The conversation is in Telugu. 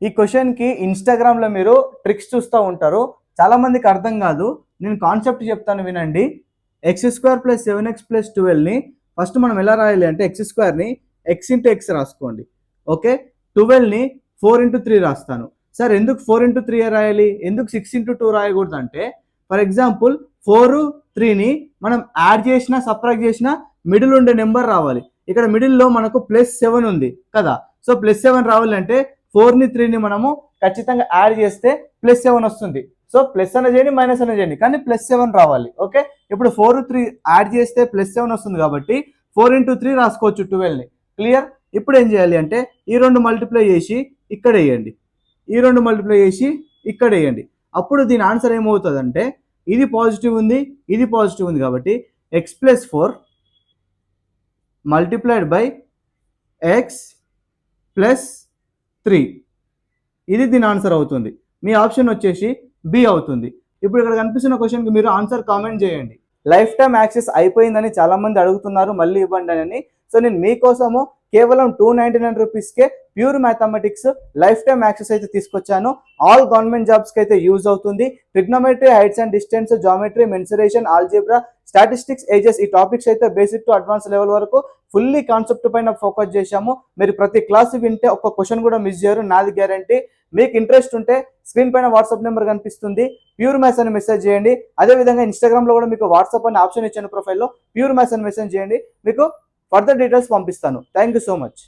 ఈ క్వశ్చన్కి ఇన్స్టాగ్రామ్లో మీరు ట్రిక్స్ చూస్తూ ఉంటారు, చాలామందికి అర్థం కాదు. నేను కాన్సెప్ట్ చెప్తాను వినండి. x² + 7x + 12ని ఫస్ట్ మనం ఎలా రాయాలి అంటే x²ని x × x రాసుకోండి. ఓకే, 12ని 4 × 3 రాస్తాను. సార్ ఎందుకు 4 × 3 రాయాలి, ఎందుకు 6 × 2 రాయకూడదు అంటే, ఫర్ ఎగ్జాంపుల్ 4, 3ని మనం యాడ్ చేసినా సబ్ట్రాక్ట్ చేసినా మిడిల్ ఉండే నెంబర్ రావాలి. ఇక్కడ మిడిల్లో మనకు +7 ఉంది కదా, సో +7 రావాలంటే 4ని 3ని మనము ఖచ్చితంగా యాడ్ చేస్తే +7 వస్తుంది. సో ప్లస్ అన్న చేయండి మైనస్ అన్న చేయండి కానీ +7 రావాలి. ఓకే, ఇప్పుడు 4, 3 యాడ్ చేస్తే +7 వస్తుంది కాబట్టి 4 × 3 రాసుకోవచ్చు 12ని. క్లియర్? ఇప్పుడు ఏం చేయాలి అంటే ఈ రెండు మల్టిప్లై చేసి ఇక్కడ వేయండి, ఈ రెండు మల్టిప్లై చేసి ఇక్కడ వేయండి. అప్పుడు దీని ఆన్సర్ ఏమవుతుందంటే ఇది పాజిటివ్ ఉంది, ఇది పాజిటివ్ ఉంది కాబట్టి x + 4 మల్టిప్లైడ్ బై x + 3 ఇది దీని ఆన్సర్ అవుతుంది. మీ ఆప్షన్ వచ్చేసి బి అవుతుంది. ఇప్పుడు ఇక్కడ కనిపిస్తున్న క్వశ్చన్కి మీరు ఆన్సర్ కామెంట్ చేయండి. లైఫ్ టైమ్ యాక్సెస్ అయిపోయిందని చాలామంది అడుగుతున్నారు, మళ్ళీ ఇవ్వండి అని. సో నేను మీకోసము కేవలం 299 రూపీస్కే pure mathematics life time access అయితే తీసుకొచ్చాను. ఆల్ గవర్నమెంట్ జాబ్స్కి అయితే యూజ్ అవుతుంది. Trigonometry, heights and distance, geometry, mensuration, algebra, statistics, ages, ఈ టాపిక్స్ అయితే బేసిక్ టు అడ్వాన్స్ లెవెల్ వరకు ఫుల్లీ కాన్సెప్ట్ పైన ఫోకస్ చేశాము. మీరు ప్రతి క్లాస్ వింటే ఒక్క క్వశ్చన్ కూడా మిస్ చేయరు, నాది గ్యారంటీ. మీకు ఇంట్రెస్ట్ ఉంటే స్క్రీన్ పైన వాట్సాప్ నెంబర్ కనిపిస్తుంది, ప్యూర్ మ్యాథ్స్ అని మెసేజ్ చేయండి. అదేవిధంగా ఇన్స్టాగ్రామ్లో కూడా మీకు వాట్సాప్ అనే ఆప్షన్ ఇచ్చాను ప్రొఫైల్లో, ప్యూర్ మ్యాథ్స్ అని మెసేజ్ చేయండి, మీకు ఫర్దర్ డీటెయిల్స్ పంపిస్తాను. Thank you so much.